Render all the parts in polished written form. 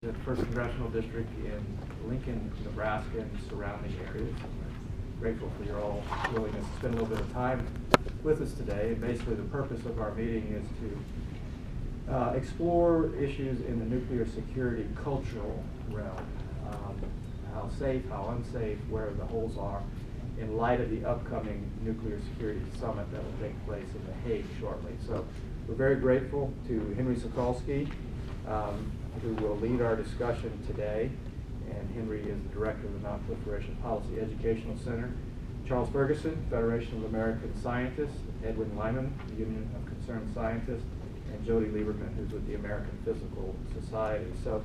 The First Congressional District in Lincoln, Nebraska, and surrounding areas. I'm grateful for your all willingness to spend a little bit of time with us today. And basically, the purpose of our meeting is to explore issues in the nuclear security cultural realm. How safe, how unsafe, where the holes are, in light of the upcoming nuclear security summit that will take place in The Hague shortly. So we're very grateful to Henry Sokolski, who will lead our discussion today. And Henry is the director of the Nonproliferation Policy Education Center. Charles Ferguson, Federation of American Scientists. Edwin Lyman, Union of Concerned Scientists. And Jodi, Lieberman, who's with the American Physical Society. So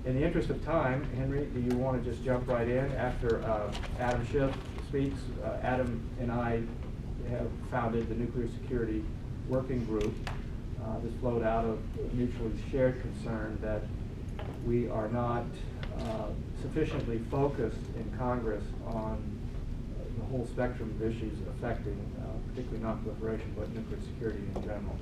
in the interest of time, Henry, do you want to just jump right in after Adam Schiff speaks? Adam and I have founded the Nuclear Security Working Group. This flowed out of mutually shared concern that we are not sufficiently focused in Congress on the whole spectrum of issues affecting particularly non-proliferation, but nuclear security in general.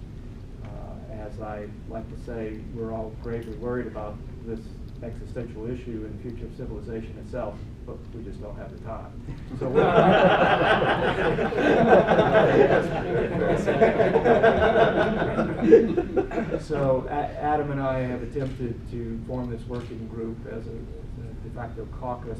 As I like to say, we're all gravely worried about this existential issue in the future of civilization itself, but we just don't have the time. So Adam and I have attempted to form this working group as a de facto caucus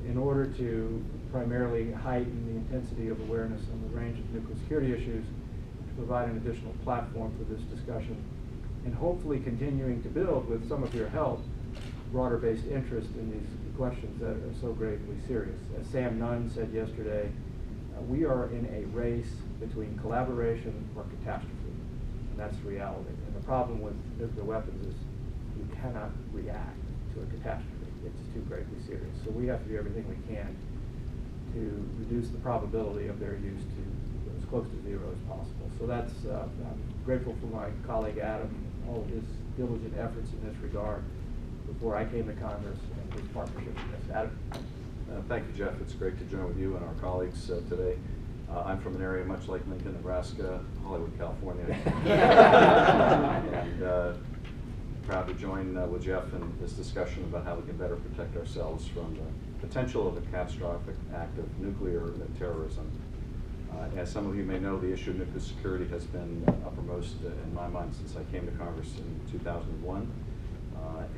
in order to primarily heighten the intensity of awareness on the range of nuclear security issues, to provide an additional platform for this discussion, and hopefully continuing to build, with some of your help, broader-based interest in these questions that are so gravely serious. As Sam Nunn said yesterday, we are in a race between collaboration or catastrophe, and that's the reality. And the problem with nuclear weapons is you cannot react to a catastrophe. It's too gravely serious. So we have to do everything we can to reduce the probability of their use to as close to zero as possible. So that's, I'm grateful for my colleague Adam, all of his diligent efforts in this regard before I came to Congress, and his partnership in this. Adam? Thank you, Jeff. It's great to join with you and our colleagues today. I'm from an area much like Lincoln, Nebraska, Hollywood, California. And proud to join with Jeff in this discussion about how we can better protect ourselves from the potential of a catastrophic act of nuclear terrorism. As some of you may know, the issue of nuclear security has been uppermost in my mind since I came to Congress in 2001.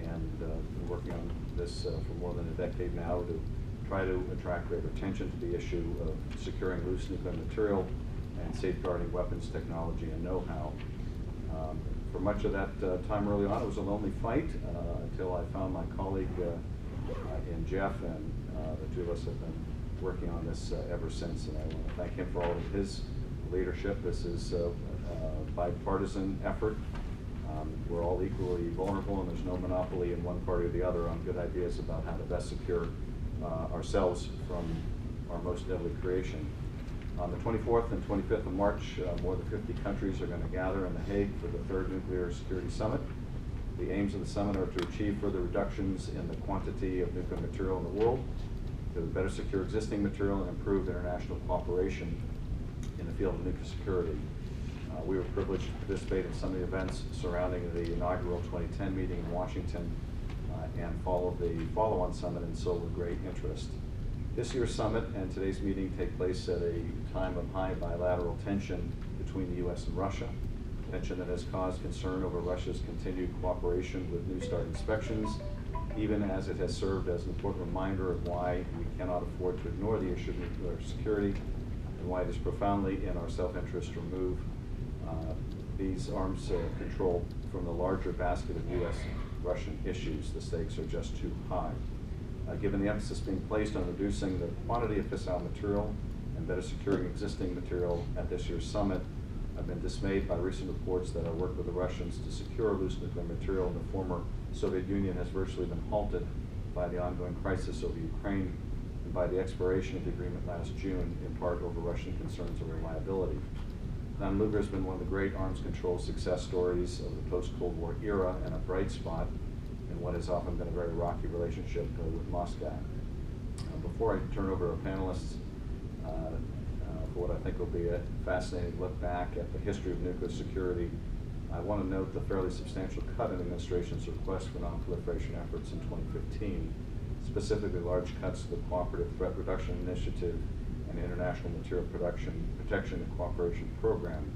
And been working on this for more than a decade now to try to attract greater attention to the issue of securing loose nuclear material and safeguarding weapons technology and know-how. For much of that time early on, it was a lonely fight until I found my colleague in Jeff, and the two of us have been working on this ever since, and I want to thank him for all of his leadership. This is a bipartisan effort. We're all equally vulnerable, and there's no monopoly in one party or the other on good ideas about how to best secure ourselves from our most deadly creation. On the 24th and 25th of March, more than 50 countries are going to gather in The Hague for the 3rd Nuclear Security Summit. The aims of the summit are to achieve further reductions in the quantity of nuclear material in the world, to better secure existing material and improve international cooperation in the field of nuclear security. We were privileged to participate in some of the events surrounding the inaugural 2010 meeting in Washington and follow the follow-on summit in Seoul with great interest. This year's summit and today's meeting take place at a time of high bilateral tension between the U.S. and Russia, tension that has caused concern over Russia's continued cooperation with New START inspections, even as it has served as an important reminder of why we cannot afford to ignore the issue of nuclear security and why it is profoundly in our self-interest to remove these arms control from the larger basket of U.S.-Russian issues. The stakes are just too high. Given the emphasis being placed on reducing the quantity of fissile material and better securing existing material at this year's summit, I've been dismayed by recent reports that our work with the Russians to secure loose nuclear material in the former Soviet Union has virtually been halted by the ongoing crisis over Ukraine and by the expiration of the agreement last June, in part over Russian concerns over reliability. Luger has been one of the great arms control success stories of the post-Cold War era and a bright spot in what has often been a very rocky relationship with Moscow. Before I turn over to our panelists for what I think will be a fascinating look back at the history of nuclear security, I want to note the fairly substantial cut in the administration's request for non-proliferation efforts in 2015, specifically large cuts to the Cooperative Threat Reduction Initiative and International Material Protection and Cooperation Program.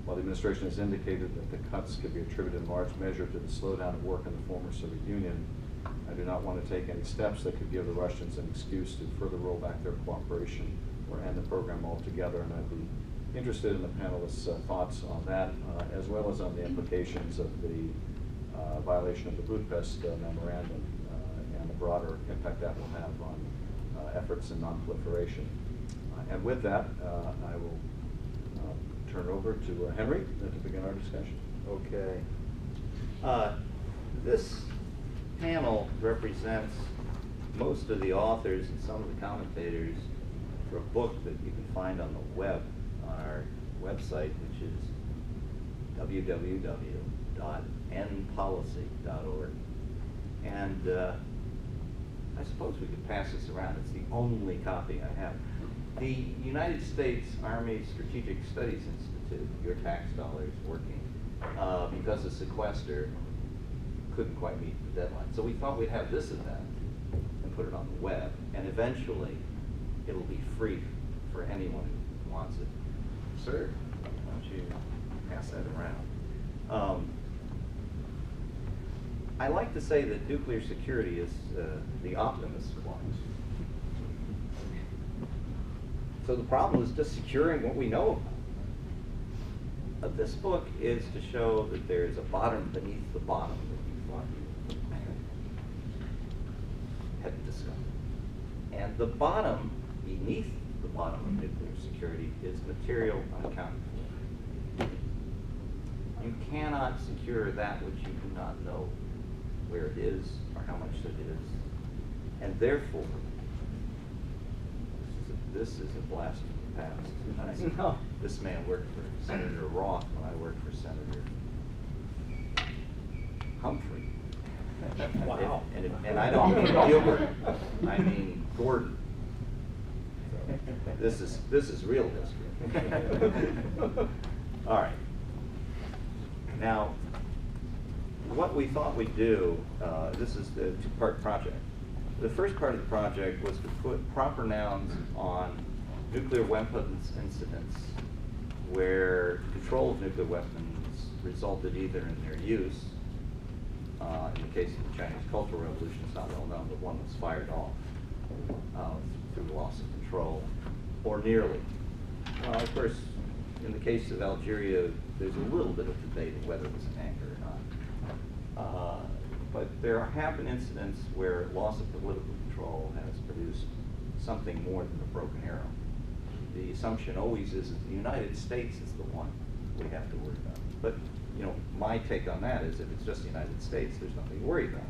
While the administration has indicated that the cuts could be attributed in large measure to the slowdown of work in the former Soviet Union, I do not want to take any steps that could give the Russians an excuse to further roll back their cooperation or end the program altogether, and I'd be interested in the panelists' thoughts on that, as well as on the implications of the violation of the Budapest Memorandum and the broader impact that will have on efforts in non-proliferation. And with that, I will turn it over to Henry to begin our discussion. Okay. This panel represents most of the authors and some of the commentators for a book that you can find on the web, on our website, which is www.npolicy.org. And I suppose we could pass this around. It's the only copy I have. The United States Army Strategic Studies Institute, your tax dollars working, because of sequester, couldn't quite meet the deadline. So we thought we'd have this event and put it on the web, and eventually it'll be free for anyone who wants it. Sir, why don't you pass that around? I like to say that nuclear security is the optimist clause. So the problem is just securing what we know about. This book is to show that there is a bottom beneath the bottom that you thought you had discovered. And the bottom beneath the bottom of nuclear security is material unaccounted for. You cannot secure that which you do not know where it is or how much it is. And therefore, this is a blast from the past. No. This man worked for Senator Roth when I worked for Senator Humphrey. Wow. And I don't mean Gilbert, I mean Gordon. So this is real history. All right. Now, what we thought we'd do, this is the two-part project. The first part of the project was to put proper nouns on nuclear weapons incidents where control of nuclear weapons resulted either in their use, in the case of the Chinese Cultural Revolution, it's not well known, but one was fired off through loss of control, or nearly. Of course, in the case of Algeria, there's a little bit of debate of whether it was an anchor or not. But there have been incidents where loss of political control has produced something more than a broken arrow. The assumption always is that the United States is the one we have to worry about. But my take on that is if it's just the United States, there's nothing to worry about.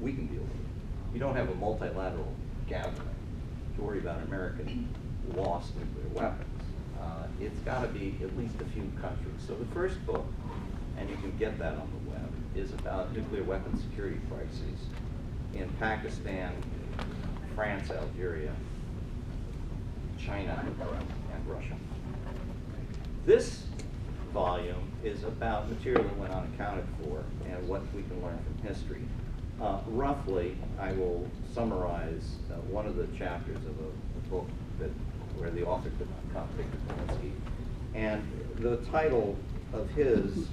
We can deal with it. You don't have a multilateral gathering to worry about American lost nuclear weapons. It's got to be at least a few countries. So the first book, and you can get that on the web, is about nuclear weapon security crises in Pakistan, France, Algeria, China, and Russia. This volume is about material that went unaccounted for and what we can learn from history. Roughly, I will summarize one of the chapters of a book where the author could not come, Victor Kalinsky. And the title of his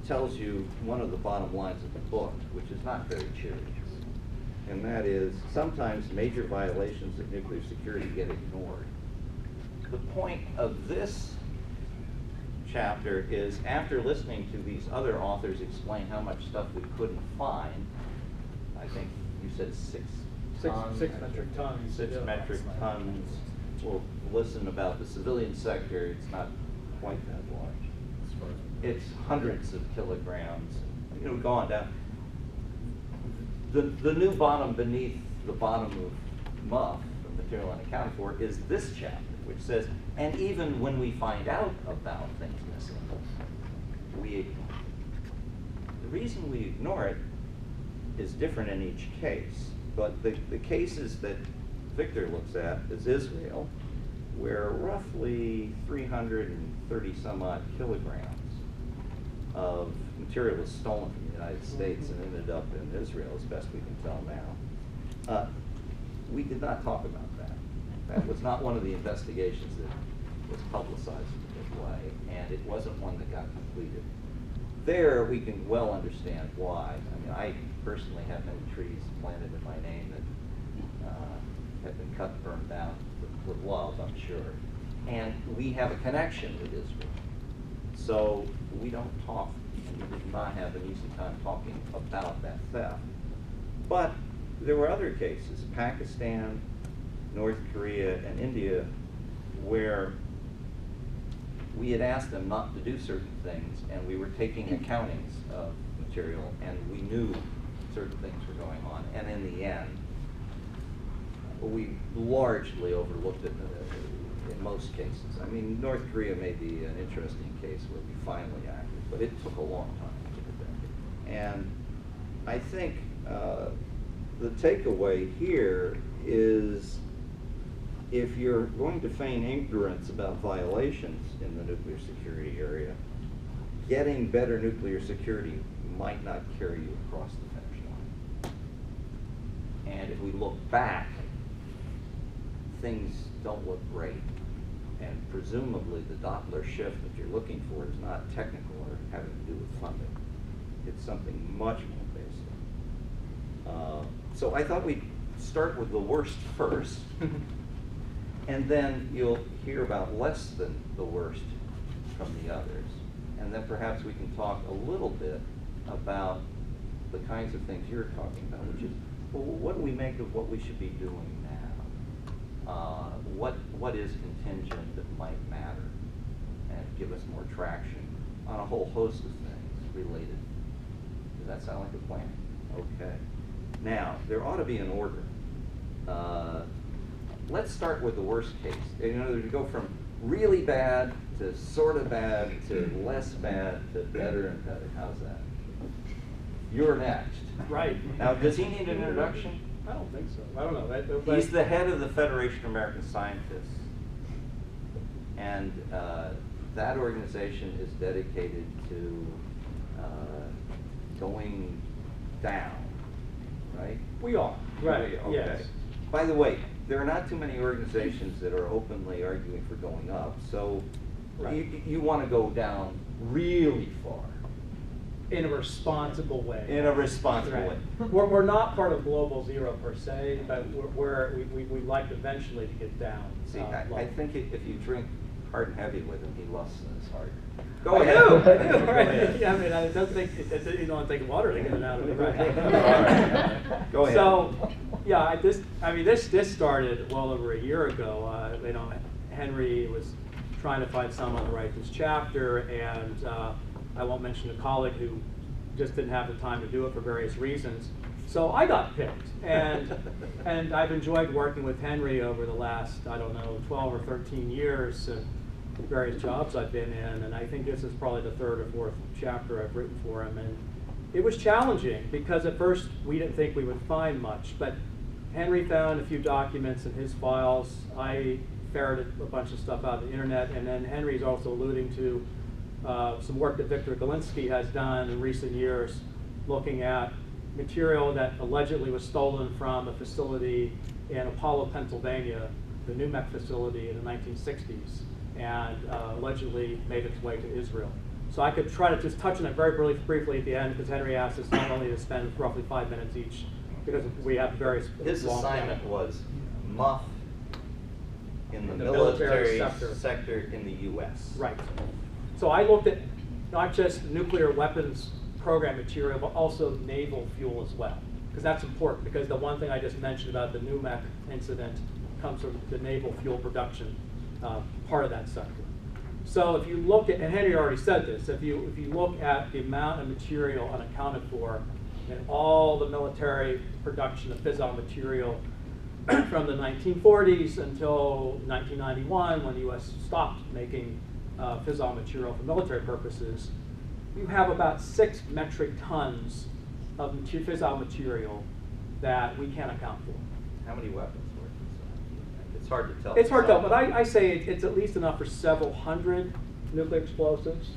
tells you one of the bottom lines of the book, which is not very cheery. And that is, sometimes major violations of nuclear security get ignored. The point of this chapter is, after listening to these other authors explain how much stuff we couldn't find, I think you said six metric tons. 6 metric tons. We'll listen about the civilian sector. It's not quite that large. It's hundreds of kilograms. We've gone down. The new bottom beneath the bottom of MUF, material unaccounted for, is this chapter, which says, and even when we find out about things missing, we ignore it. The reason we ignore it is different in each case, but the cases that Victor looks at is Israel, where roughly 330 some odd kilograms of material was stolen from the United States and ended up in Israel, as best we can tell now. We did not talk about that. That was not one of the investigations that was publicized in a big way, and it wasn't one that got completed. There, we can well understand why. I mean, I personally have many trees planted in my name that have been cut and burned down with love, I'm sure. And we have a connection with Israel. So we don't talk, and we did not have an easy time talking about that theft. But there were other cases, Pakistan, North Korea, and India, where we had asked them not to do certain things, and we were taking accountings of material, and we knew certain things were going on. And in the end, we largely overlooked it in most cases. I mean, North Korea may be an interesting case where we finally acted, but it took a long time to get there. And I think the takeaway here is, if you're going to feign ignorance about violations in the nuclear security area, getting better nuclear security might not carry you across the finish line. And if we look back, things don't look great. And presumably the Doppler shift that you're looking for is not technical or having to do with funding. It's something much more basic. So I thought we'd start with the worst first, and then you'll hear about less than the worst from the others. And then perhaps we can talk a little bit about the kinds of things you're talking about, which is, well, what do we make of what we should be doing now? What is contingent that might matter and give us more traction on a whole host of things related? Does that sound like a plan? Okay. Now, there ought to be an order. Let's start with the worst case. In other words, you go from really bad to sort of bad to less bad to better and better. How's that? You're next. Right. Now, does he need an introduction? I don't think so. I don't know. He's the head of the Federation of American Scientists. And that organization is dedicated to going down, right? We are. Right. Okay. Yes. By the way, there are not too many organizations that are openly arguing for going up, so Right. you want to go down really far. In a responsible way. In a responsible Right. way. We're not part of Global Zero per se, but we'd like eventually to get down. See, low. I think if you drink hard and heavy with him, he lusts in his heart. I Go ahead. do, Go right? ahead. Yeah, I mean, I don't think you don't take water to get it out of it, All right? right. Go ahead. So, yeah, this started well over a year ago. Henry was trying to find someone to write this chapter, and I won't mention a colleague who just didn't have the time to do it for various reasons. So I got picked, and I've enjoyed working with Henry over the last, 12 or 13 years, various jobs I've been in, and I think this is probably the third or fourth chapter I've written for him. And it was challenging because at first we didn't think we would find much, but Henry found a few documents in his files. I ferreted a bunch of stuff out of the internet, and then Henry's also alluding to some work that Victor Galinsky has done in recent years, looking at material that allegedly was stolen from a facility in Apollo, Pennsylvania, the NPEC facility in the 1960s, and allegedly made its way to Israel. So I could try to just touch on it very briefly at the end, because Henry asked us not only to spend roughly 5 minutes each, because we have various His long assignment was muff in the military military sector. sector in the U.S. Right. So I looked at not just nuclear weapons program material, but also naval fuel as well. Because that's important, because the one thing I just mentioned about the NPEC incident comes from the naval fuel production part of that sector. So if you look at, and Henry already said this, if you look at the amount of material unaccounted for in all the military production of fissile material from the 1940s until 1991, when the U.S. stopped making fissile material for military purposes, you have about 6 metric tons of fissile material that we can't account for. How many weapons were it? It's hard to tell. It's hard to tell, but I say it's at least enough for several hundred nuclear explosives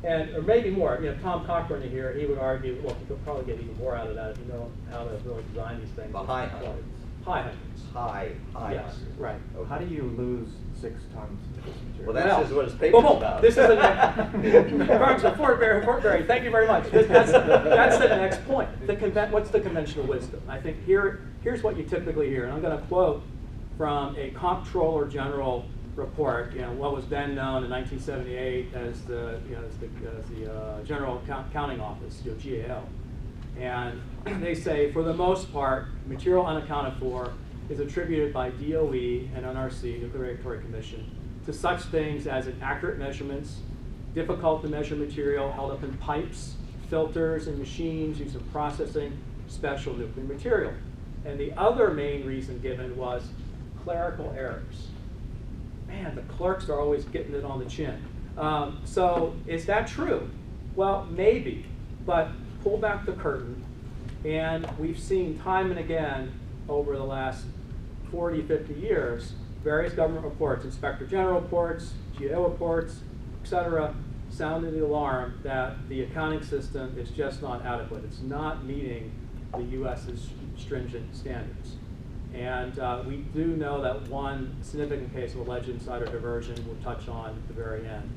or maybe more. You know, Tom Cochran here, he would argue, well, you could probably get even more out of that if you know how to really design these things. The high hundreds. High hundreds. High Yes, hundreds. right. Okay. How do you lose 6 tons of this material? Well, that's just what his paper's boom, boom. about. This is the next. Fortenberry, thank you very much. That's the next point. What's the conventional wisdom? I think here's what you typically hear, and I'm going to quote from a Comptroller General report. You know, what was then known in 1978 as the General Accounting Office, GAO. And they say, for the most part, material unaccounted for is attributed by DOE and NRC, Nuclear Regulatory Commission, to such things as inaccurate measurements, difficult to measure material held up in pipes, filters, and machines used in processing special nuclear material. And the other main reason given was clerical errors. Man, the clerks are always getting it on the chin. So is that true? Well, maybe, but pull back the curtain, and we've seen time and again over the last 40, 50 years, various government reports, Inspector General reports, GAO reports, et cetera, sounded the alarm that the accounting system is just not adequate. It's not meeting the US's stringent standards. And we do know that one significant case of alleged insider diversion we'll touch on at the very end.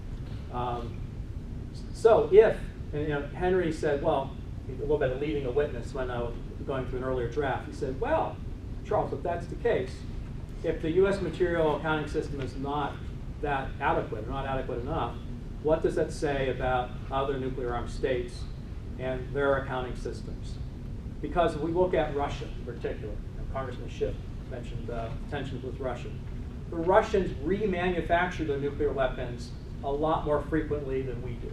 So if, and you know, Henry said, well, a little bit of leading a witness when I was going through an earlier draft, he said, well, Charles, if that's the case, if the US material accounting system is not that adequate, or not adequate enough, what does that say about other nuclear armed states and their accounting systems? Because if we look at Russia in particular, and Congressman Schiff mentioned tensions with Russia, the Russians remanufacture their nuclear weapons a lot more frequently than we do.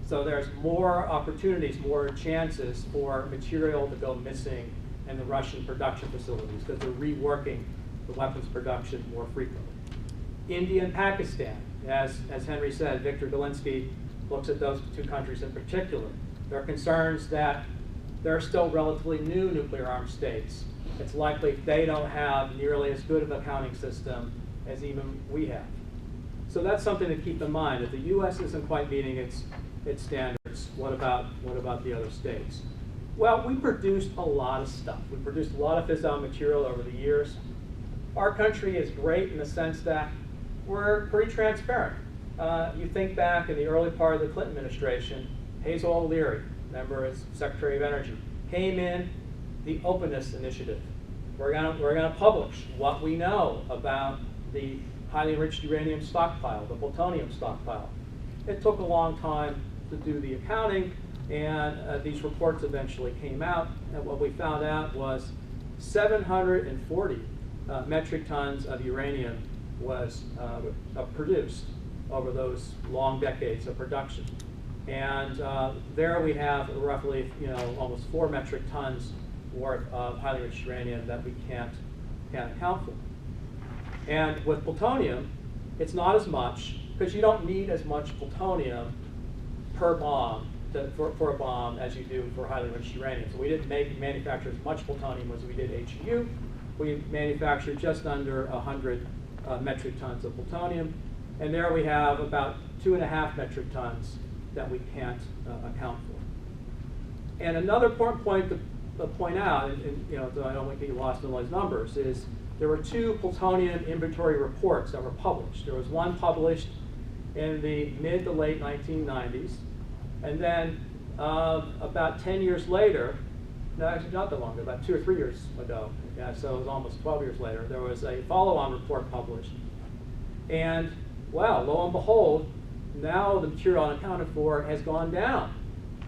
So there's more opportunities, more chances for material to go missing in the Russian production facilities because they're reworking the weapons production more frequently. India and Pakistan, as Henry said, Victor Dolinsky looks at those two countries in particular. There are concerns that they're still relatively new nuclear armed states. It's likely they don't have nearly as good of an accounting system as even we have. So that's something to keep in mind. If the U.S. isn't quite meeting its standards, what about the other states? Well, we produced a lot of stuff. We produced a lot of fissile material over the years. Our country is great in the sense that we're pretty transparent. You think back in the early part of the Clinton administration, Hazel O'Leary, remember as Secretary of Energy, came in the openness initiative. We're gonna publish what we know about the highly enriched uranium stockpile, the plutonium stockpile. It took a long time to do the accounting, and these reports eventually came out, and what we found out was 740 metric tons of uranium was produced over those long decades of production. And there we have roughly, almost 4 metric tons worth of highly enriched uranium that we can't account for. And with plutonium, it's not as much, because you don't need as much plutonium per bomb for a bomb as you do for highly enriched uranium. So we didn't manufacture as much plutonium as we did HEU. We manufactured just under 100 metric tons of plutonium. And there we have about 2.5 metric tons that we can't account for. And another important point to point out, and so I don't want to get lost in all these numbers, is there were 2 plutonium inventory reports that were published. There was one published in the mid to late 1990s, and then about 10 years later, no, actually not that long ago, about 2 or 3 years ago, so it was almost 12 years later, there was a follow-on report published. And, well, lo and behold, now the material unaccounted for has gone down.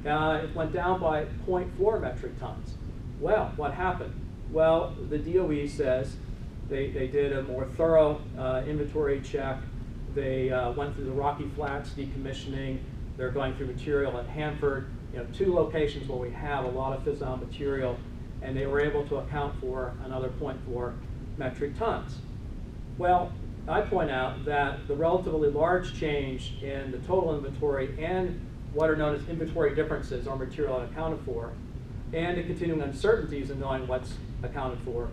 It went down by 0.4 metric tons. Well, what happened? Well, the DOE says they did a more thorough inventory check. They went through the Rocky Flats decommissioning. They're going through material at Hanford, 2 locations where we have a lot of fissile material, and they were able to account for another 0.4 metric tons. Well, I point out that the relatively large change in the total inventory and what are known as inventory differences or material unaccounted for, and the continuing uncertainties in knowing what's accounted for,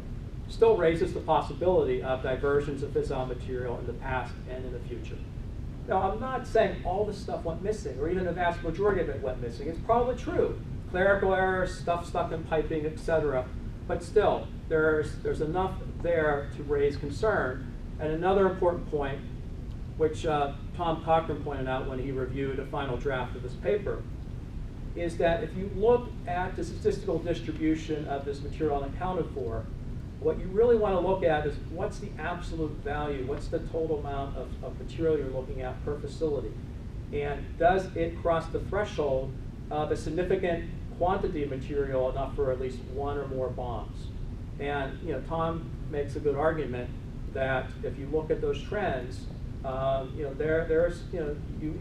still raises the possibility of diversions of fissile material in the past and in the future. Now, I'm not saying all the stuff went missing, or even the vast majority of it went missing. It's probably true. Clerical errors, stuff stuck in piping, etc. But still, there's enough there to raise concern. And another important point, which Tom Cochran pointed out when he reviewed a final draft of this paper, is that if you look at the statistical distribution of this material unaccounted for, what you really want to look at is what's the absolute value, what's the total amount of material you're looking at per facility, and does it cross the threshold of a significant quantity of material enough for at least one or more bombs. And Tom makes a good argument that if you look at those trends, you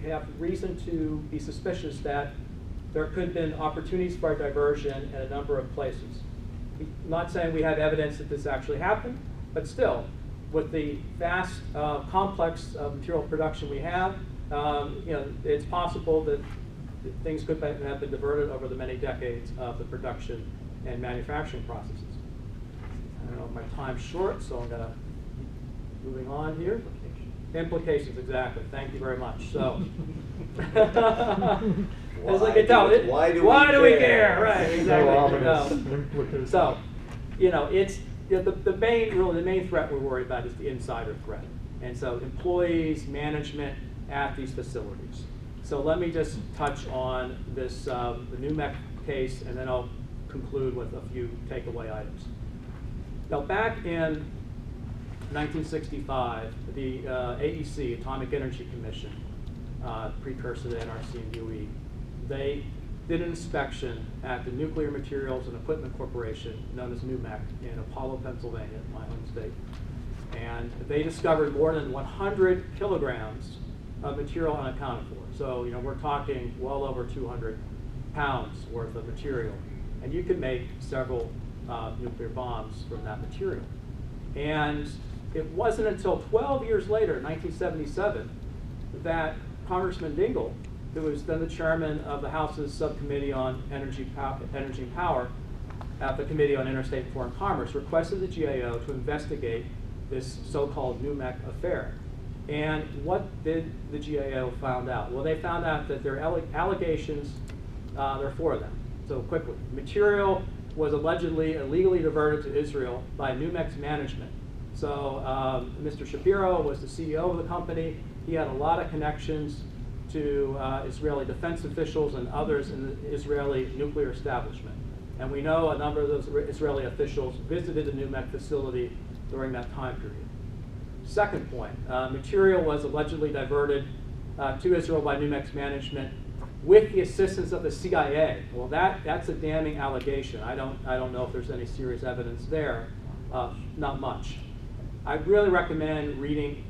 have reason to be suspicious that there could have been opportunities for diversion in a number of places. I'm not saying we have evidence that this actually happened, but still, with the vast, complex material production we have, it's possible that things could have been diverted over the many decades of the production and manufacturing processes. I don't know, my time's short, so I'm gonna moving on here. Implications, exactly. Thank you very much. So, as I can tell, why do we we care? care? Right, exactly. So, it's the main threat we're worried about is the insider threat, and so employees, management at these facilities. So let me just touch on this the NPEC case, and then I'll conclude with a few takeaway items. Now, back in 1965, the AEC, Atomic Energy Commission, precursor to NRC and UE, they did an inspection at the Nuclear Materials and Equipment Corporation, known as NPEC, in Apollo, Pennsylvania, my home state. And they discovered more than 100 kilograms of material unaccounted for. So, we're talking well over 200 pounds worth of material. And you could make several nuclear bombs from that material. And it wasn't until 12 years later, 1977, that Congressman Dingell, who was then the chairman of the House's Subcommittee on Energy and Power at the Committee on Interstate and Foreign Commerce, requested the GAO to investigate this so-called NPEC affair. And what did the GAO find out? Well, they found out that their allegations, there are four of them. So quickly, material was allegedly illegally diverted to Israel by NPEC's management. So Mr. Shapiro was the CEO of the company. He had a lot of connections to Israeli defense officials and others in the Israeli nuclear establishment. And we know a number of those Israeli officials visited the NPEC facility during that time period. Second point, material was allegedly diverted to Israel by NPEC's management with the assistance of the CIA. Well, that's a damning allegation. I don't know if there's any serious evidence there. Not much. I really recommend reading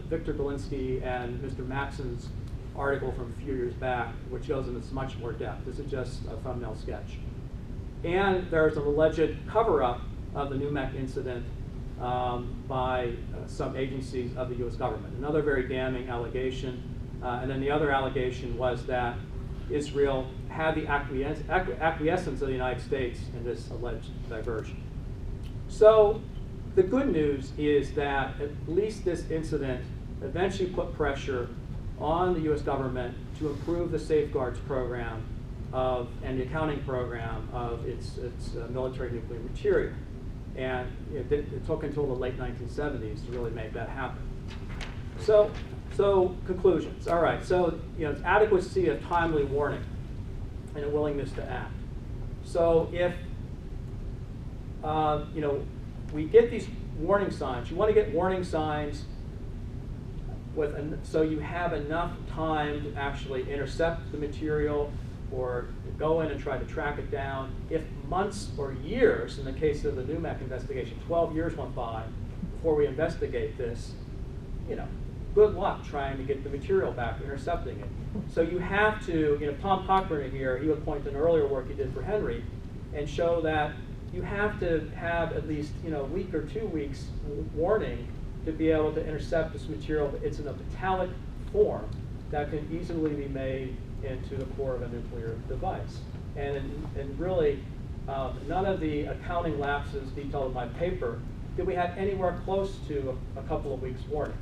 Victor Belinsky and Mr. Maxon's article from a few years back, which goes into much more depth. This is just a thumbnail sketch. And there's an alleged cover-up of the NPEC incident by some agencies of the U.S. government. Another very damning allegation. And then the other allegation was that Israel had the acquiescence of the United States in this alleged diversion. So the good news is that at least this incident eventually put pressure on the U.S. government to improve the safeguards program and the accounting program of its military nuclear material. And it took until the late 1970s to really make that happen. So conclusions. All right. So adequacy of timely warning and a willingness to act. So if we get these warning signs, you want to get warning signs so you have enough time to actually intercept the material or go in and try to track it down. If months or years, in the case of the NPEC investigation, 12 years went by before we investigate this, good luck trying to get the material back, intercepting it. So you have to, Tom Cochran here, he would point to an earlier work he did for Henry and show that you have to have at least a week or 2 weeks warning to be able to intercept this material. It's in a metallic form that can easily be made into the core of a nuclear device. And really, none of the accounting lapses detailed in my paper did we have anywhere close to a couple of weeks warning.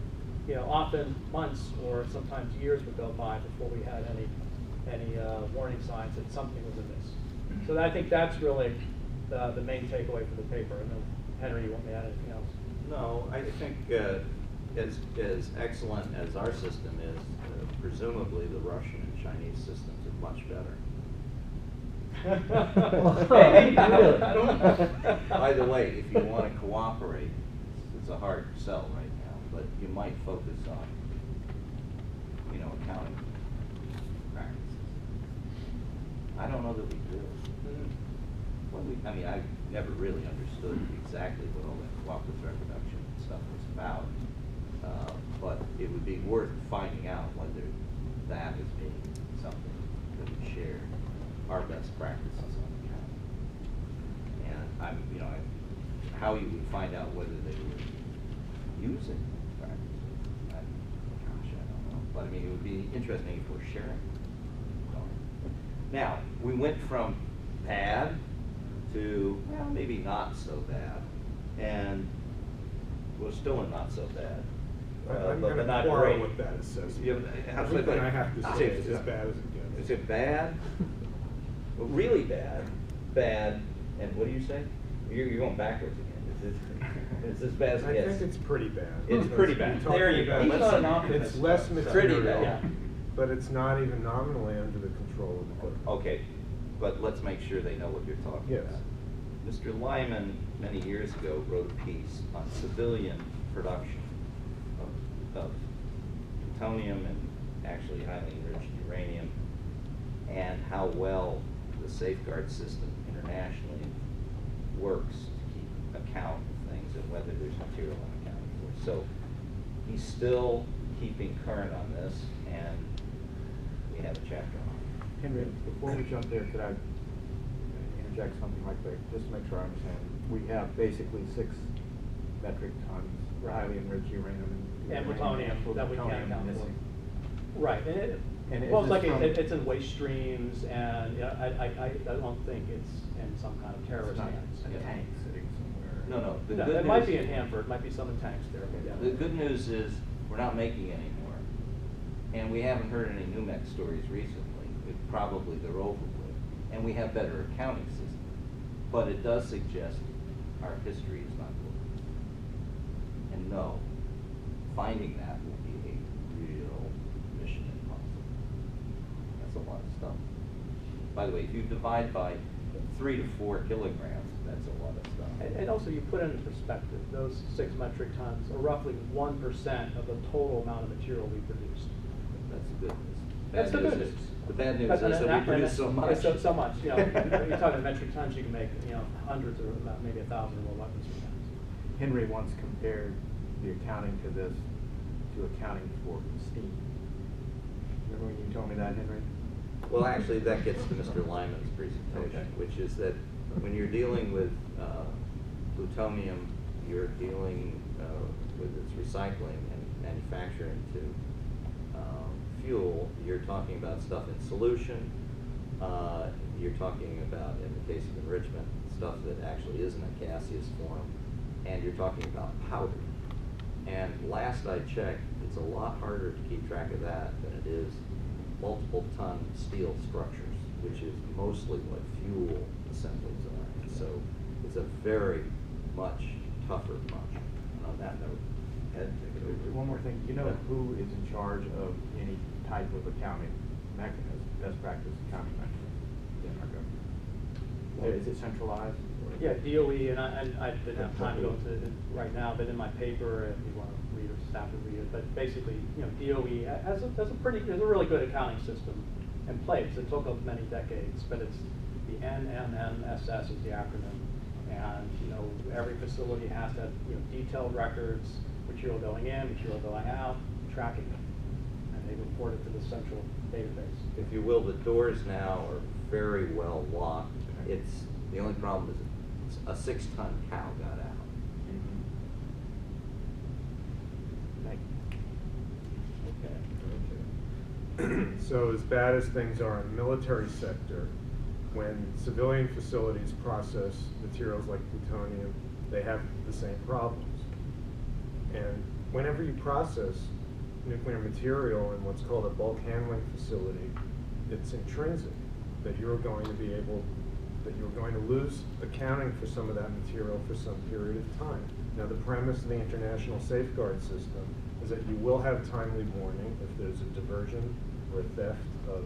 often months or sometimes years would go by before we had any warning signs that something was amiss. So I think that's really the main takeaway for the paper. And then, Henry, you want me to add anything else? No, I think as excellent as our system is, presumably the Russian and Chinese systems are much better. Maybe. I don't know. By the way, if you want to cooperate, it's a hard sell right now, but you might focus on, accounting practices. I don't know that we do. I never really understood exactly what all that cooperative reproduction stuff was about, but it would be worth finding out whether that is being something that we share our best practices on accounting. And how you would find out whether they were using practices, I don't know. But it would be interesting if we're sharing. Now, we went from bad to, well, maybe not so bad, and we're still in not so bad. I'm but going to not quarrel great. with that assessment. Everything I have to say is as bad as it gets. Is it bad? Well, really bad, and what do you say? You're going backwards again. Is this bad as it I gets? think it's pretty bad. It's pretty bad. There you go. He's Let's not say an optimist. It's less Pretty material, bad. but it's not even nominally under the control of the government. Okay, but let's make sure they know what you're talking Yes. about. Mr. Lyman, many years ago, wrote a piece on civilian production of plutonium and actually highly enriched uranium, and how well the safeguard system internationally works to keep account of things and whether there's material unaccounted for. So he's still keeping current on this, and we have a chapter on it. Henry, before we jump there, could I interject something right there, just to make sure I understand? We have basically 6 metric tons of highly enriched uranium And plutonium that we can't plutonium account for. missing. Right, And is well, it's this like from- it's in waste streams, and I don't think it's in some kind of It's terrorist not hands. a tank sitting somewhere. No. The No, good it might news- be in Hanford, might be some in tanks there. Okay. Yeah. The good news is we're not making any more, and we haven't heard any New Mex stories recently. Probably they're over with, and we have better accounting system. But it does suggest our history is not good. And no, finding that will be a real mission impossible. That's a lot of stuff. By the way, if you divide by 3 to 4 kilograms, that's a lot of stuff. And also, you put into perspective, those 6 metric tons are roughly 1% of the total amount of material we produced. That's the good news. That's the good news. The bad news But- is that we and produce so much. So much, you're talking metric tons, you can make, hundreds or maybe 1,000 or more weapons from that. Henry once compared the accounting to this to accounting for steam. Remember when you told me that, Henry? Well, actually, that gets to Mr. Lyman's presentation, Okay. which is that when you're dealing with plutonium, you're dealing with its recycling and manufacturing to fuel. You're talking about stuff in solution. You're talking about, in the case of enrichment, stuff that actually is in a gaseous form, and you're talking about powder. And last I checked, it's a lot harder to keep track of that than it is multiple ton steel structures, which is mostly what fuel assemblies are. And so it's a very much tougher punch. And on that note, Ed, take it over. One more thing, you know who is in charge of any type of accounting mechanism, best practice accounting mechanism in our government? Is it centralized? or- Yeah, DOE, and I didn't have time to go into it right now, but in my paper, if you want to read it, staff would read it, but basically, DOE has a really good accounting system in place. It took us many decades, but it's the NMMSS is the acronym, and every facility has to have detailed records, material going in, material going out, tracking it, and they report it to the central database. If you will, the doors now are very well locked. Okay. The only problem is a 6-ton cow got out. Thank you. Okay. So as bad as things are in the military sector, when civilian facilities process materials like plutonium, they have the same problems. And whenever you process nuclear material in what's called a bulk handling facility, it's intrinsic that you're going to lose accounting for some of that material for some period of time. Now, the premise of the international safeguard system is that you will have timely warning if there's a diversion or a theft of,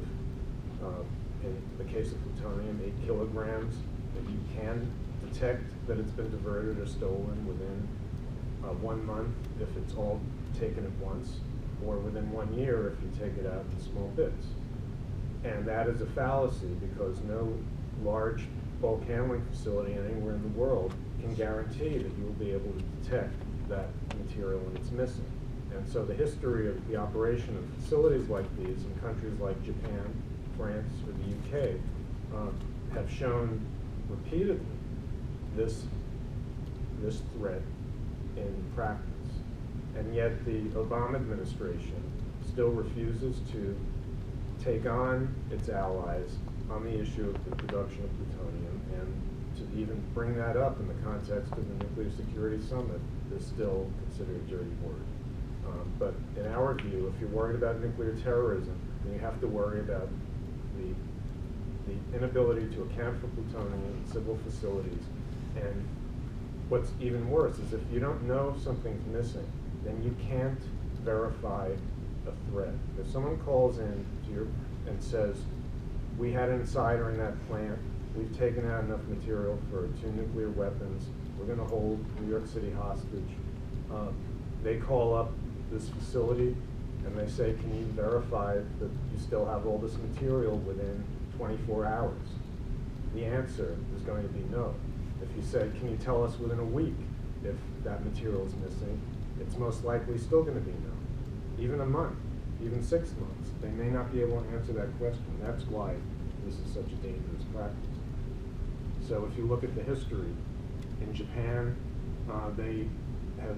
in the case of plutonium, 8 kilograms, that you can detect that it's been diverted or stolen within 1 month if it's all taken at once, or within 1 year if you take it out in small bits. And that is a fallacy, because no large bulk handling facility anywhere in the world can guarantee that you will be able to detect that material when it's missing. And so the history of the operation of facilities like these in countries like Japan, France, or the UK have shown repeatedly this threat in practice. And yet the Obama administration still refuses to take on its allies on the issue of the production of plutonium, and to even bring that up in the context of the Nuclear Security Summit is still considered a dirty word. But in our view, if you're worried about nuclear terrorism, then you have to worry about the inability to account for plutonium in civil facilities. And what's even worse is if you don't know something's missing, then you can't verify a threat. If someone calls in to your and says, we had an insider in that plant, we've taken out enough material for 2 nuclear weapons, we're going to hold New York City hostage. They call up this facility and they say, can you verify that you still have all this material within 24 hours? The answer is going to be no. If you say, can you tell us within a week if that material is missing, it's most likely still going to be no. Even a month, even 6 months, they may not be able to answer that question. That's why this is such a dangerous practice. So if you look at the history, in Japan, they have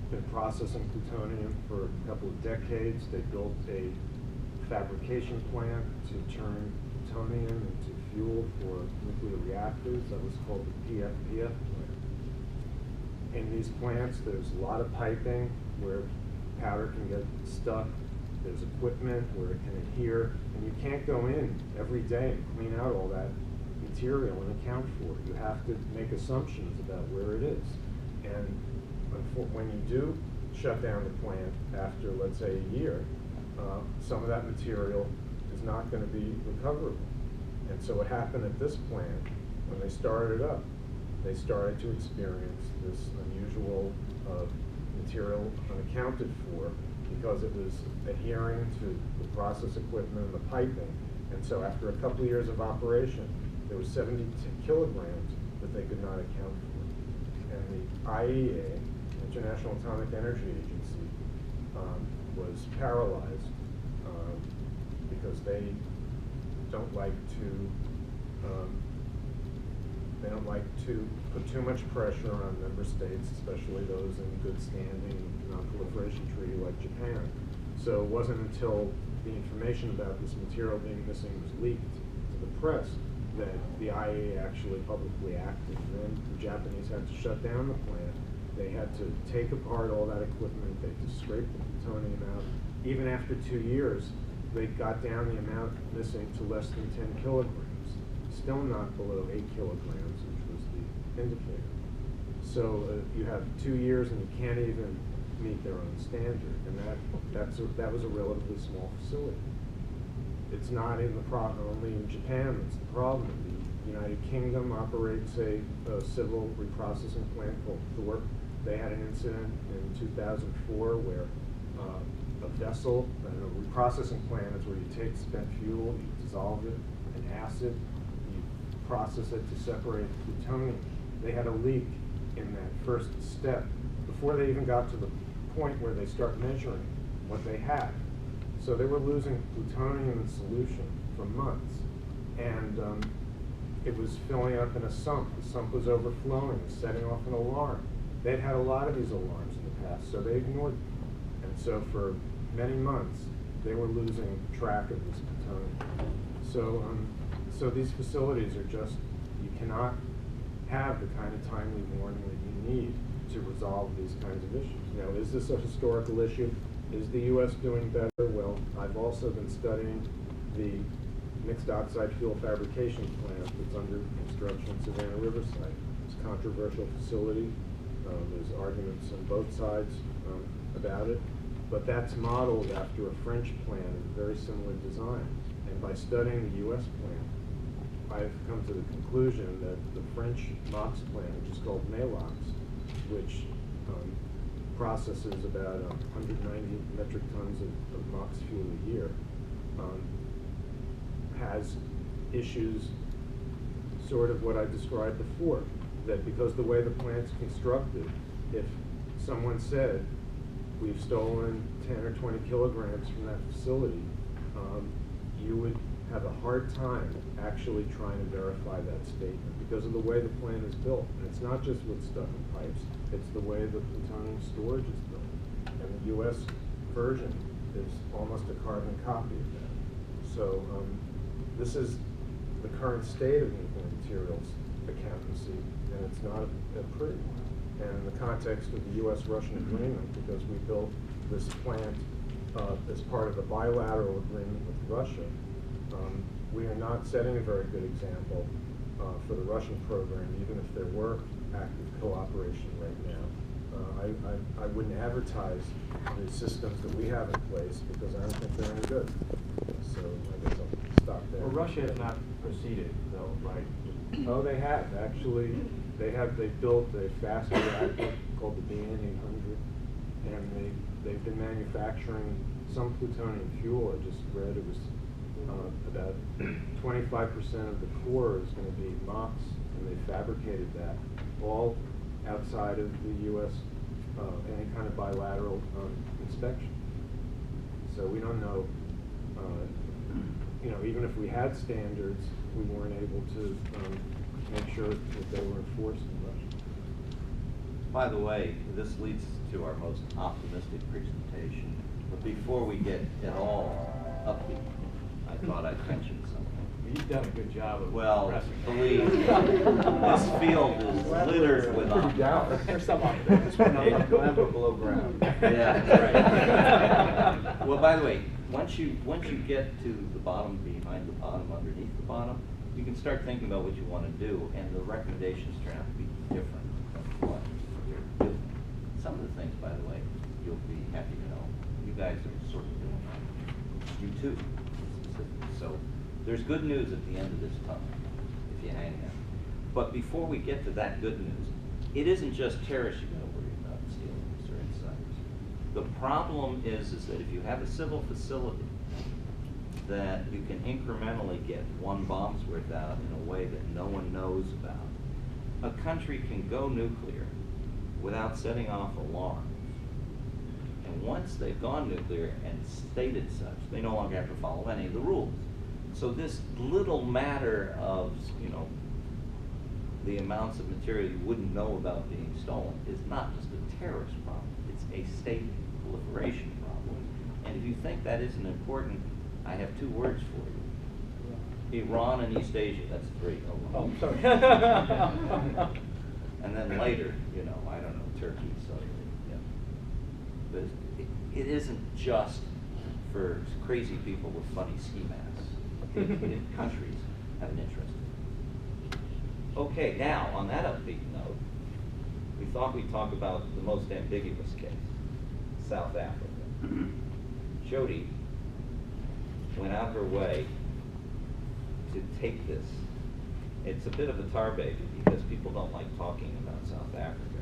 been processing plutonium for a couple of decades. They built a fabrication plant to turn plutonium into fuel for nuclear reactors. That was called the PFPF plant. In these plants, there's a lot of piping where powder can get stuck. There's equipment where it can adhere, and you can't go in every day and clean out all that material and account for it. You have to make assumptions about where it is. And when you do shut down the plant after, let's say, a year, some of that material is not going to be recoverable. And so what happened at this plant, when they started up, they started to experience this unusual material unaccounted for, because it was adhering to the process equipment and the piping. And so after a couple of years of operation, there was 72 kilograms that they could not account for. And the IAEA, International Atomic Energy Agency, was paralyzed because they don't like to put too much pressure on member states, especially those in good standing non-proliferation treaty like Japan. So it wasn't until the information about this material being missing was leaked to the press that the IAEA actually publicly acted. And then the Japanese had to shut down the plant. They had to take apart all that equipment. They had to scrape the plutonium out. Even after 2 years, they got down the amount missing to less than 10 kilograms, still not below 8 kilograms, which was the indicator. So you have 2 years and you can't even meet their own standard, and that was a relatively small facility. It's not in the only in Japan that's the problem. The United Kingdom operates a civil reprocessing plant called Thorpe. They had an incident in 2004 where a vessel, a reprocessing plant is where you take spent fuel, you dissolve it in acid, you process it to separate plutonium. They had a leak in that first step before they even got to the point where they start measuring what they had. So they were losing plutonium in solution for months, and it was filling up in a sump. The sump was overflowing, setting off an alarm. They'd had a lot of these alarms in the past, so they ignored them. And so for many months, they were losing track of this plutonium. So these facilities are just, you cannot have the kind of timely warning that you need to resolve these kinds of issues. Now, is this a historical issue? Is the U.S. doing better? Well, I've also been studying the mixed oxide fuel fabrication plant that's under construction in Savannah Riverside. It's a controversial facility. There's arguments on both sides about it, but that's modeled after a French plant of very similar design. And by studying the U.S. plant, I've come to the conclusion that the French MOX plant, which is called Melox, which processes about 190 metric tons of MOX fuel a year, has issues sort of what I described before, that because the way the plant's constructed, if someone said, we've stolen 10 or 20 kilograms from that facility, you would have a hard time actually trying to verify that statement because of the way the plant is built. And it's not just with stuff in pipes, it's the way the plutonium storage is built. And the U.S. version is almost a carbon copy of that. So this is the current state of nuclear materials accountancy, and it's not a pretty one. And in the context of the U.S.-Russian agreement, because we built this plant as part of a bilateral agreement with Russia, we are not setting a very good example for the Russian program, even if there were active cooperation right now. I wouldn't advertise the systems that we have in place because I don't think they're any good. So I guess I'll stop there. Well, Russia has not proceeded, though, right? Oh, they have. Actually, they built a fast reactor called the BN-800, and they've been manufacturing some plutonium fuel. I just read it was about 25% of the core is going to be MOX, and they fabricated that all outside of the U.S. Any kind of bilateral inspection. So we don't know. Even if we had standards, we weren't able to make sure that they were enforced in Russia. By the way, this leads to our most optimistic presentation. But before we get at all upbeat, I thought I'd mention something. You've done a good job of Well, addressing believe me, this field is littered with There's some up there. It's been below ground. Yeah. Well, by the way, once you get to the bottom, behind the bottom, underneath the bottom, you can start thinking about what you want to do, and the recommendations turn out to be different from what you're doing. Some of the things, by the way, you'll be happy to know, you guys are sort of doing that. You too, specifically. So there's good news at the end of this tunnel, if you hang in. But before we get to that good news, it isn't just terrorists you got to worry about, stealers or insiders. The problem is that if you have a civil facility that you can incrementally get one bomb's worth out in a way that no one knows about, a country can go nuclear without setting off alarms. And once they've gone nuclear and stated such, they no longer have to follow any of the rules. So this little matter of, the amounts of material you wouldn't know about being stolen is not just a terrorist problem, it's a state proliferation problem. And if you think that isn't important, I have two words for you. Iran and East Asia, that's three. Oh, sorry. And then later, I don't know, Turkey, so, yeah. But it isn't just for crazy people with funny ski masks. Countries have an interest. Okay, now, on that upbeat note, we thought we'd talk about the most ambiguous case, South Africa. Jodi went out her way to take this. It's a bit of a tar baby because people don't like talking about South Africa,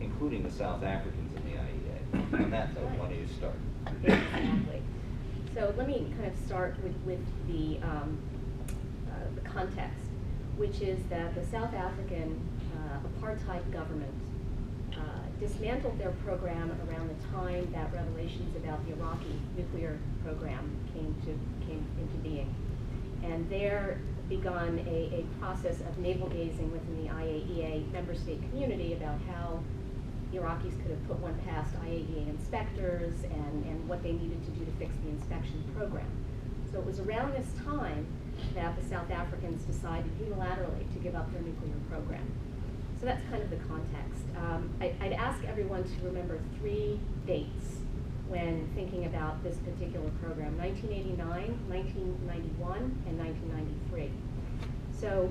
including the South Africans in the IAEA. On that note, why don't you start? Exactly. So let me kind of start with the context, which is that the South African apartheid government dismantled their program around the time that revelations about the Iraqi nuclear program came into being. And there begun a process of navel gazing within the IAEA member state community about how the Iraqis could have put one past IAEA inspectors and what they needed to do to fix the inspection program. So it was around this time that the South Africans decided unilaterally to give up their nuclear program. So that's kind of the context. I'd ask everyone to remember 3 dates when thinking about this particular program: 1989, 1991, and 1993. So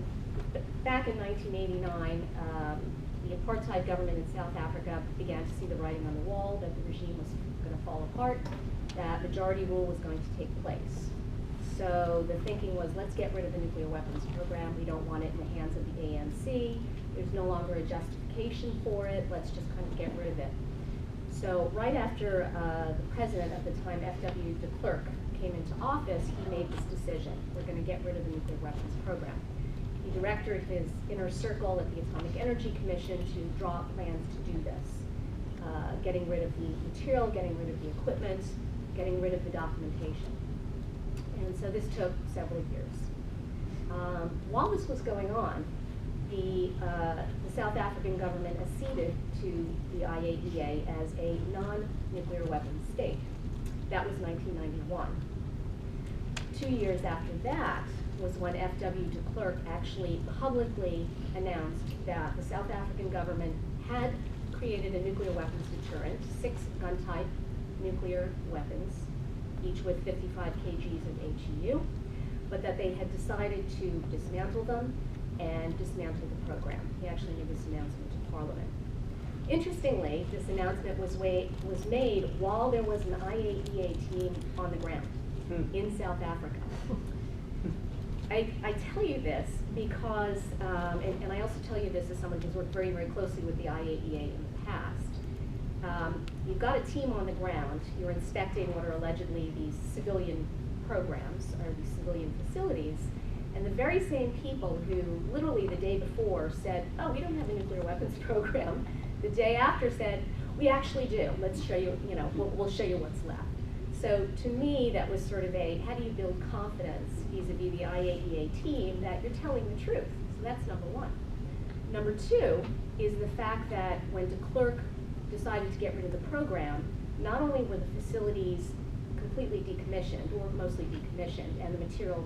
back in 1989, the apartheid government in South Africa began to see the writing on the wall that the regime was going to fall apart, that majority rule was going to take place. So the thinking was, let's get rid of the nuclear weapons program. We don't want it in the hands of the ANC. There's no longer a justification for it. Let's just kind of get rid of it. So right after the president at the time, F.W. de Klerk, came into office, he made this decision. We're going to get rid of the nuclear weapons program. He directed his inner circle at the Atomic Energy Commission to draw up plans to do this, getting rid of the material, getting rid of the equipment, getting rid of the documentation. And so this took several years. While this was going on, the South African government acceded to the IAEA as a non-nuclear weapons state. That was 1991. 2 years after that was when F.W. de Klerk actually publicly announced that the South African government had created a nuclear weapons deterrent, 6 gun-type nuclear weapons, each with 55 kgs of HEU, but that they had decided to dismantle them and dismantle the program. He actually made this announcement to Parliament. Interestingly, this announcement was made while there was an IAEA team on the ground in South Africa. I tell you this because, and I also tell you this as someone who's worked very, very closely with the IAEA in the past. You've got a team on the ground. You're inspecting what are allegedly these civilian programs or these civilian facilities, and the very same people who literally the day before said, oh, we don't have a nuclear weapons program, the day after said, we actually do. Let's show you, we'll show you what's left. So to me, that was sort of a, how do you build confidence vis-a-vis the IAEA team that you're telling the truth? So that's number one. Number two is the fact that when de Klerk decided to get rid of the program, not only were the facilities completely decommissioned, or mostly decommissioned, and the material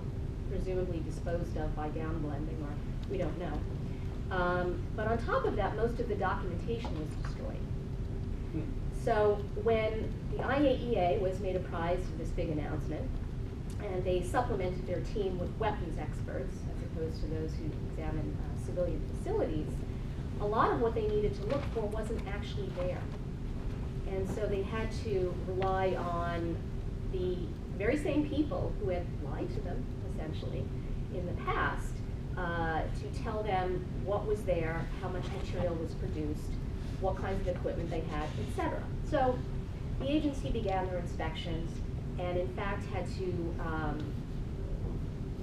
presumably disposed of by downblending, or we don't know. But on top of that, most of the documentation was destroyed. So when the IAEA was made apprised of this big announcement, and they supplemented their team with weapons experts, as opposed to those who examine civilian facilities, a lot of what they needed to look for wasn't actually there. And so they had to rely on the very same people who had lied to them, essentially, in the past, to tell them what was there, how much material was produced, what kinds of equipment they had, etc. So the agency began their inspections and in fact had to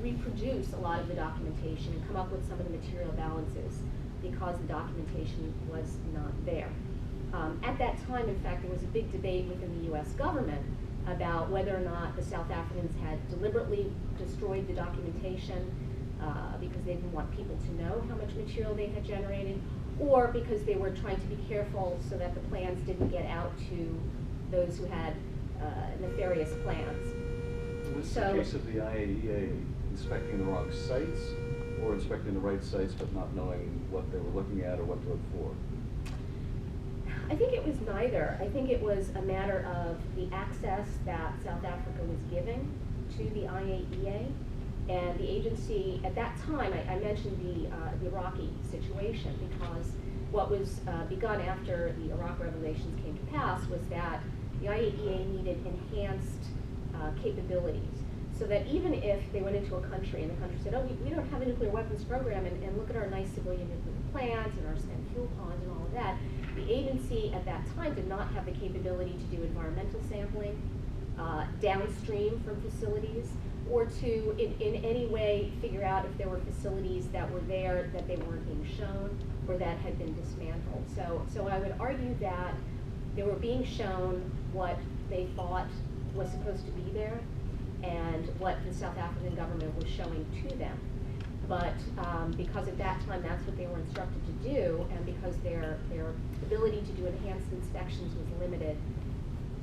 reproduce a lot of the documentation and come up with some of the material balances because the documentation was not there. At that time, in fact, there was a big debate within the US government about whether or not the South Africans had deliberately destroyed the documentation because they didn't want people to know how much material they had generated, or because they were trying to be careful so that the plans didn't get out to those who had nefarious plans. Was the case of the IAEA inspecting the wrong sites, or inspecting the right sites but not knowing what they were looking at or what to look for? I think it was neither. I think it was a matter of the access that South Africa was giving to the IAEA, and the agency at that time, I mentioned the Iraqi situation because what was begun after the Iraq revelations came to pass was that the IAEA needed enhanced capabilities, so that even if they went into a country and the country said, oh, we don't have a nuclear weapons program, and look at our nice civilian nuclear plants and our spent fuel ponds and all of that, the agency at that time did not have the capability to do environmental sampling downstream from facilities, or to in any way figure out if there were facilities that were there that they weren't being shown or that had been dismantled. So I would argue that they were being shown what they thought was supposed to be there and what the South African government was showing to them. But because at that time that's what they were instructed to do, and because their ability to do enhanced inspections was limited,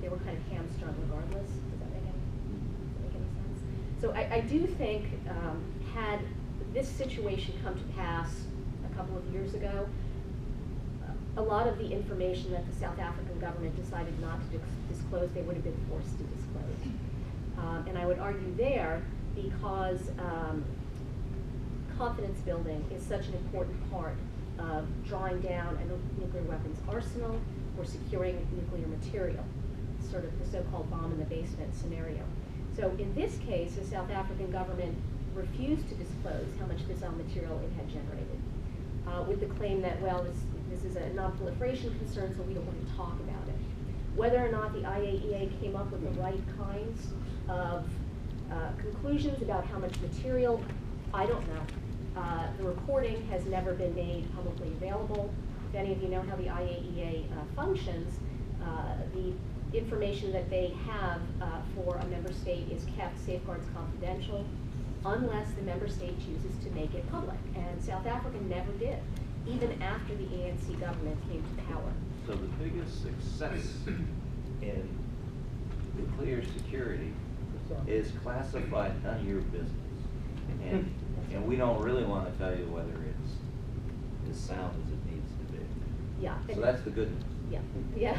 they were kind of hamstrung regardless. Does that make any sense? So I do think had this situation come to pass a couple of years ago, a lot of the information that the South African government decided not to disclose, they would have been forced to disclose. And I would argue there, because confidence building is such an important part of drawing down a nuclear weapons arsenal or securing nuclear material, sort of the so-called bomb in the basement scenario. So in this case, the South African government refused to disclose how much fissile material it had generated, with the claim that, well, this is a non-proliferation concern, so we don't want to talk about it. Whether or not the IAEA came up with the right kinds of conclusions about how much material, I don't know. The reporting has never been made publicly available. If any of you know how the IAEA functions, the information that they have for a member state is kept safeguards confidential unless the member state chooses to make it public. And South Africa never did, even after the ANC government came to power. So the biggest success in nuclear security is classified, none of your business. And we don't really want to tell you whether it's as sound as it needs to be. Yeah. So that's the good news. Yeah,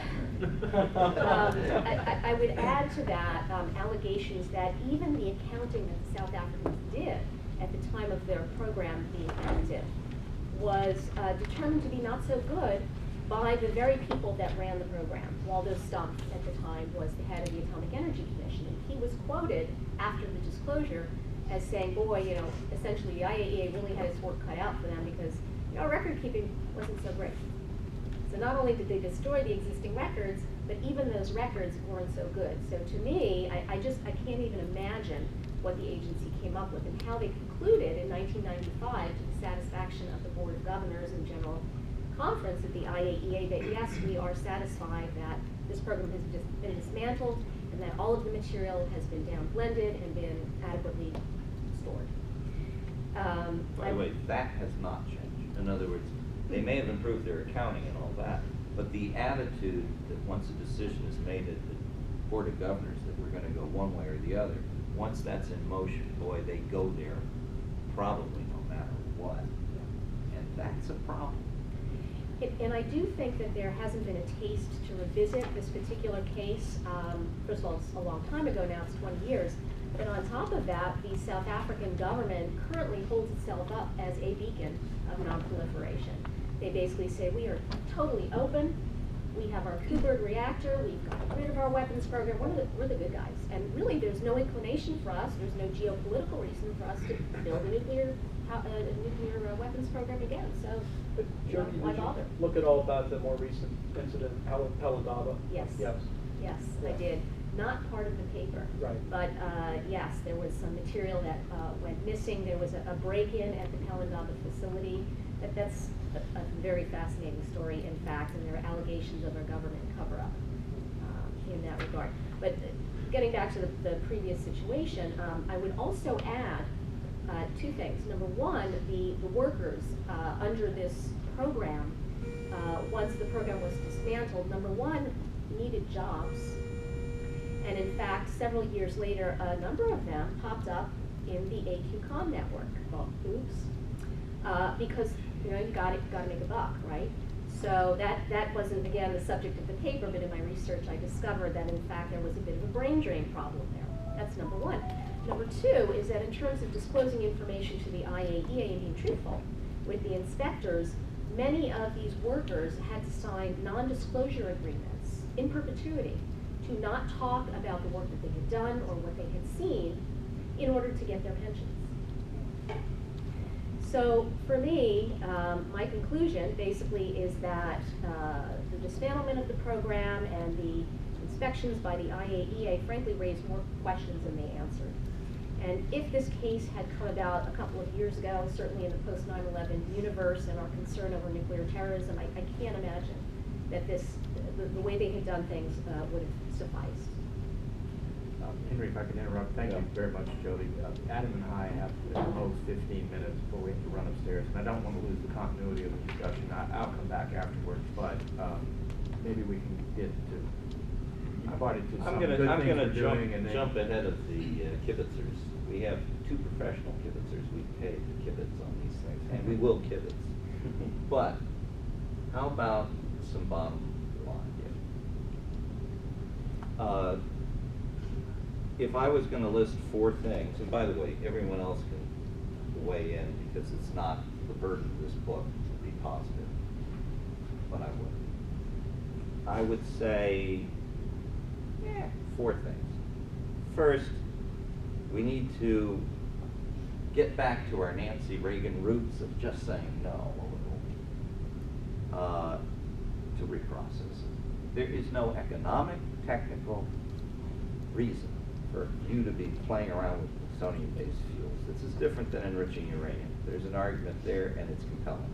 I would add to that allegations that even the accounting that the South Africans did at the time of their program being active was determined to be not so good by the very people that ran the program. Waldo Stumpf at the time was the head of the Atomic Energy Commission, and he was quoted after the disclosure as saying, boy, you know, essentially the IAEA really had its work cut out for them because, you know, record keeping wasn't so great. So not only did they destroy the existing records, but even those records weren't so good. So to me, I can't even imagine what the agency came up with and how they concluded in 1995 to the satisfaction of the Board of Governors and General Conference at the IAEA that yes, we are satisfied that this program has been dismantled and that all of the material has been down blended and been adequately stored. By the way, that has not changed. In other words, they may have improved their accounting and all that, but the attitude that once a decision is made at the Board of Governors that we're going to go one way or the other, once that's in motion, boy, they go there probably no matter what. And that's a problem. And I do think that there hasn't been a taste to revisit this particular case. First of all, it's a long time ago now, it's 20 years. And on top of that, the South African government currently holds itself up as a beacon of non-proliferation. They basically say, we are totally open, we have our Kubert reactor, we've got rid of our weapons program, we're the good guys. And really, there's no inclination for us, there's no geopolitical reason for us to build a nuclear weapons program again. So, But Jodi, why did you bother? look at all about the more recent incident, Pelindaba? Yes. Yes. Yes, Yeah. I did. Not part of the paper. Right. But yes, there was some material that went missing. There was a break-in at the Pelindaba facility. That's a very fascinating story, in fact, and there are allegations of a government cover-up in that regard. But getting back to the previous situation, I would also add two things. Number one, the workers under this program, once the program was dismantled, number one, needed jobs. And in fact, several years later, a number of them popped up in the AQCOM network. Well, oops. Because, you know, you gotta make a buck, right? So that wasn't, again, the subject of the paper, but in my research I discovered that in fact there was a bit of a brain drain problem there. That's number one. Number two is that in terms of disclosing information to the IAEA and being truthful with the inspectors, many of these workers had to sign non-disclosure agreements in perpetuity to not talk about the work that they had done or what they had seen in order to get their pensions. So for me, my conclusion basically is that the dismantlement of the program and the inspections by the IAEA frankly raised more questions than they answered. And if this case had come about a couple of years ago, certainly in the post 9/11 universe and our concern over nuclear terrorism, I can't imagine that the way they had done things would have sufficed. Henry, if I can interrupt, thank you very much, Jodi. Adam and I have at most 15 minutes before we have to run upstairs, and I don't want to lose the continuity of the discussion. I'll come back afterwards, but maybe we can get to, you pointed to some good things we're doing, and then jump ahead of the kibitzers. We have two professional kibitzers. We pay to kibitz on these things, and we will kibitz. But How about some bottom line? If I was going to list 4 things, and by the way, everyone else can weigh in because it's not the burden of this book to be positive, but I would say 4 things. First, we need to get back to our Nancy Reagan roots of just saying no to reprocessing. There is no economic, technical reason for you to be playing around with plutonium-based fuels. This is different than enriching uranium. There's an argument there, and it's compelling.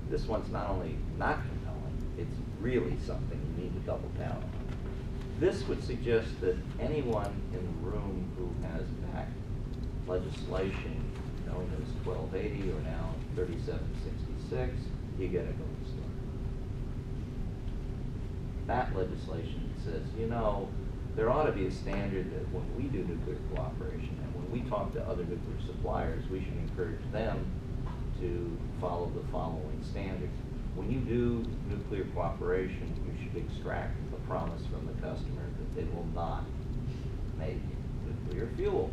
This one's not only not compelling, it's really something you need to double down on. This would suggest that anyone in the room who has backed legislation known as 1280 or now 3766, you get a gold star. That legislation says, you know, there ought to be a standard that when we do nuclear cooperation and when we talk to other nuclear suppliers, we should encourage them to follow the following standards. When you do nuclear cooperation, you should extract a promise from the customer that they will not make nuclear fuel.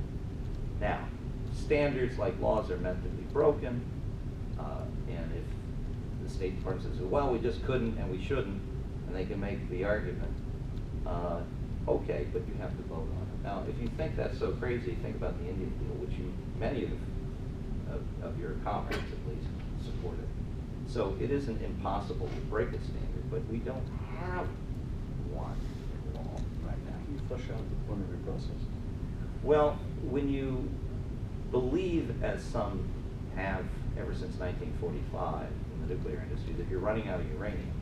Now, standards like laws are meant to be broken, and if the State Department says, well, we just couldn't and we shouldn't, and they can make the argument, okay, but you have to vote on it. Now, if you think that's so crazy, think about the Indian deal, which many of your comrades at least supported. So it isn't impossible to break a standard, but we don't have one in law right now. Can you flesh out the point of your process? Well, when you believe, as some have ever since 1945 in the nuclear industry, that you're running out of uranium,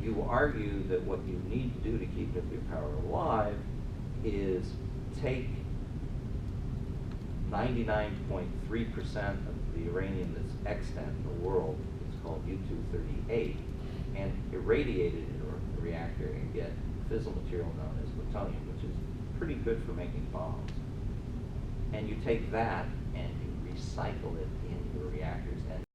you argue that what you need to do to keep nuclear power alive is take 99.3% of the uranium that's extant in the world, it's called U-238, and irradiate it into a reactor and get fissile material known as plutonium, which is pretty good for making bombs. And you take that and you recycle it in your reactors, and